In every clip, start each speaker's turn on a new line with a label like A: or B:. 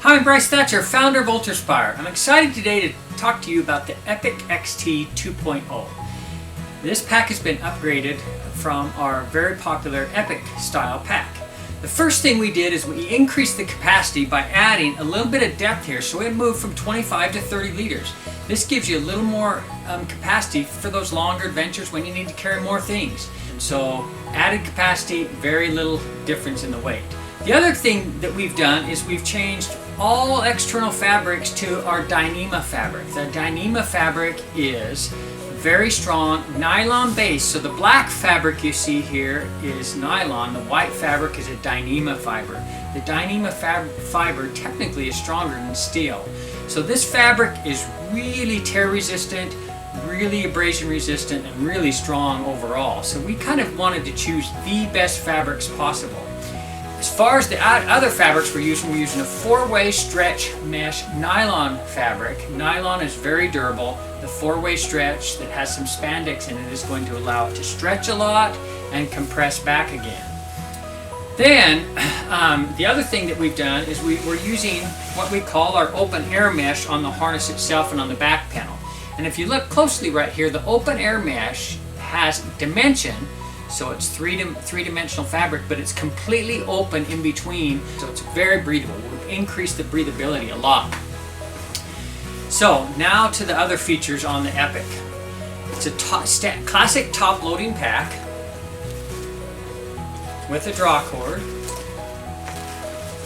A: Hi, I'm Bryce Thatcher, founder of UltrAspire. I'm excited today to talk to you about the Epic XT 2.0. This pack has been upgraded from our very popular Epic style pack. The first thing we did is we increased the capacity by adding a little bit of depth here, so it moved from 25 to 30 liters. This gives you a little more capacity for those longer adventures when you need to carry more things. So added capacity, very little difference in the weight. The other thing that we've done is we've changed all external fabrics to our Dyneema fabric. The Dyneema fabric is very strong nylon base. So the black fabric you see here is nylon. The white fabric is a Dyneema fiber. The Dyneema fiber technically is stronger than steel. So this fabric is really tear resistant, really abrasion resistant, and really strong overall. So we kind of wanted to choose the best fabrics possible. As far as the other fabrics we're using a 4-way stretch mesh nylon fabric. Nylon is very durable. The 4-way stretch that has some spandex in it is going to allow it to stretch a lot and compress back again. Then, the other thing that we've done is we're using what we call our open air mesh on the harness itself and on the back panel. And if you look closely right here, the open air mesh has dimension. So it's three-dimensional fabric, but it's completely open in between, so it's very breathable. We've increased the breathability a lot. So now to the other features on the Epic. It's a classic top-loading pack with a draw cord.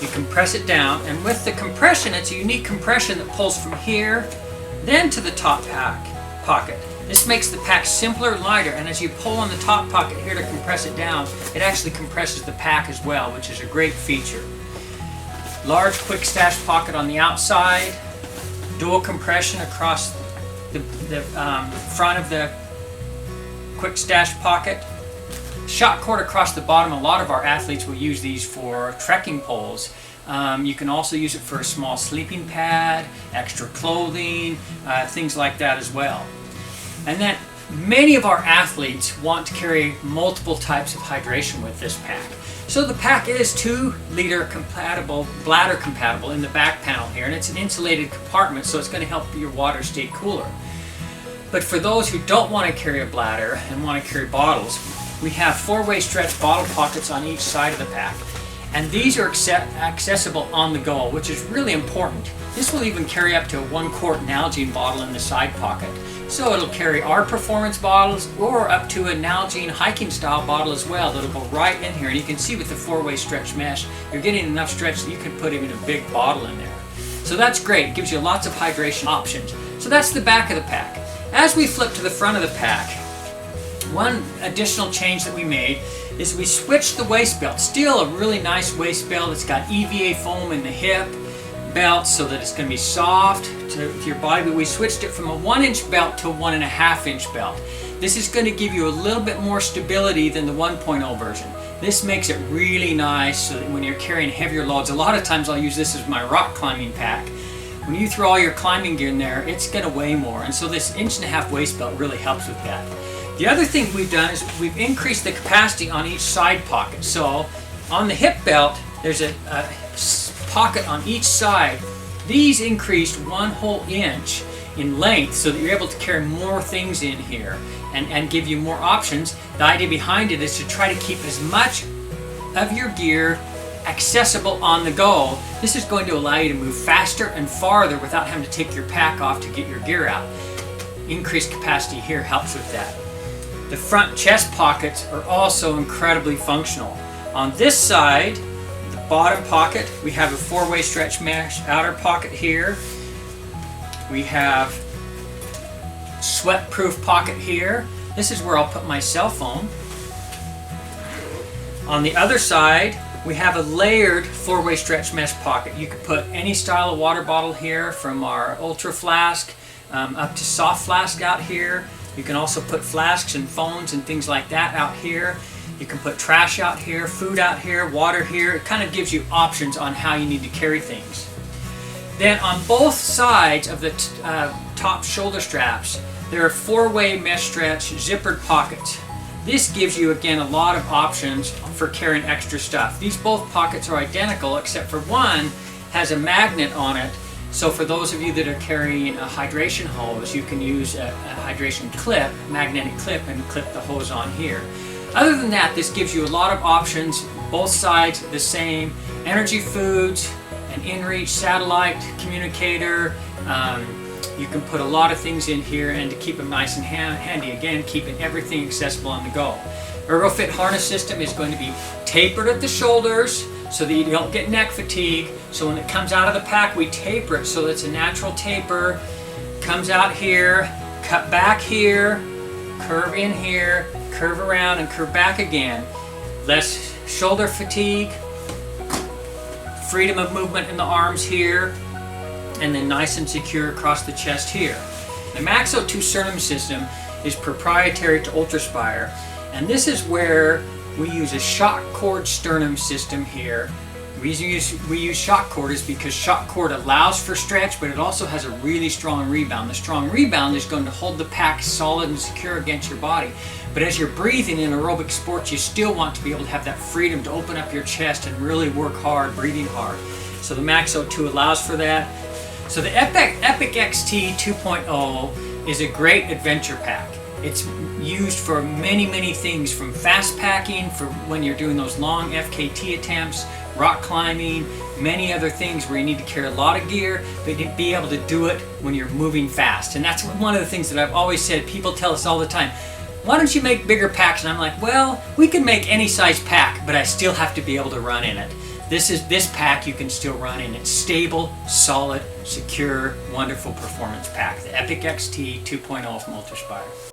A: You compress it down, and with the compression, it's a unique compression that pulls from here, then to the top pocket. This makes the pack simpler and lighter, and as you pull on the top pocket here to compress it down, it actually compresses the pack as well, which is a great feature. Large quick stash pocket on the outside, dual compression across the front of the quick stash pocket, shot cord across the bottom. A lot of our athletes will use these for trekking poles. You can also use it for a small sleeping pad, extra clothing, things like that as well. And then many of our athletes want to carry multiple types of hydration with this pack. So the pack is 2-liter compatible, bladder compatible in the back panel here, and it's an insulated compartment, so it's going to help your water stay cooler. But for those who don't want to carry a bladder and want to carry bottles, we have 4-way stretch bottle pockets on each side of the pack. And these are accessible on the go, which is really important. This will even carry up to a 1-quart Nalgene bottle in the side pocket. So it'll carry our performance bottles or up to a Nalgene hiking style bottle as well that'll go right in here. And you can see with the 4-way stretch mesh, you're getting enough stretch that you can put even a big bottle in there. So that's great. It gives you lots of hydration options. So that's the back of the pack. As we flip to the front of the pack, one additional change that we made is we switched the waist belt. Still a really nice waist belt. It's got EVA foam in the hip belt so that it's going to be soft to your body, but we switched it from a 1-inch belt to a 1.5-inch belt. This is going to give you a little bit more stability than the 1.0 version. This makes it really nice so that when you're carrying heavier loads, a lot of times I'll use this as my rock climbing pack. When you throw all your climbing gear in there, it's going to weigh more, and so this 1.5-inch waist belt really helps with that. The other thing we've done is we've increased the capacity on each side pocket. So on the hip belt, there's a pocket on each side. These increased 1 whole inch in length so that you're able to carry more things in here and give you more options. The idea behind it is to try to keep as much of your gear accessible on the go. This is going to allow you to move faster and farther without having to take your pack off to get your gear out. Increased capacity here helps with that. The front chest pockets are also incredibly functional. On this side, the bottom pocket, we have a 4-way stretch mesh outer pocket here. We have sweat-proof pocket here. This is where I'll put my cell phone. On the other side, we have a layered 4-way stretch mesh pocket. You could put any style of water bottle here, from our Ultra Flask up to soft flask out here. You can also put flasks and phones and things like that out here. You can put trash out here, food out here, water here. It kind of gives you options on how you need to carry things. Then on both sides of the top shoulder straps, there are 4-way mesh stretch zippered pockets. This gives you, again, a lot of options for carrying extra stuff. These both pockets are identical except for one has a magnet on it. So for those of you that are carrying a hydration hose, you can use a hydration clip, magnetic clip, and clip the hose on here. Other than that, this gives you a lot of options, both sides the same. Energy foods, an inReach satellite communicator. You can put a lot of things in here, and to keep them nice and handy, again, keeping everything accessible on the go. Ergofit harness system is going to be tapered at the shoulders so that you don't get neck fatigue. So when it comes out of the pack, we taper it so that it's a natural taper. Comes out here, cut back here, curve in here, curve around, and curve back again. Less shoulder fatigue, freedom of movement in the arms here, and then nice and secure across the chest here. The Max02 sternum system is proprietary to UltrAspire, and this is where we use a shock cord sternum system here. The reason we use shock cord is because shock cord allows for stretch, but it also has a really strong rebound. The strong rebound is going to hold the pack solid and secure against your body. But as you're breathing in aerobic sports, you still want to be able to have that freedom to open up your chest and really work hard, breathing hard. So the Max02 allows for that. So the Epic XT 2.0 is a great adventure pack. It's used for many things, from fast packing for when you're doing those long FKT attempts, rock climbing, many other things where you need to carry a lot of gear, but to be able to do it when you're moving fast. And that's one of the things that I've always said. People tell us all the time, why don't you make bigger packs? And I'm like, well, we can make any size pack, but I still have to be able to run in it. This pack you can still run in. It's stable, solid, secure, wonderful performance pack. The Epic XT 2.0 from UltrAspire.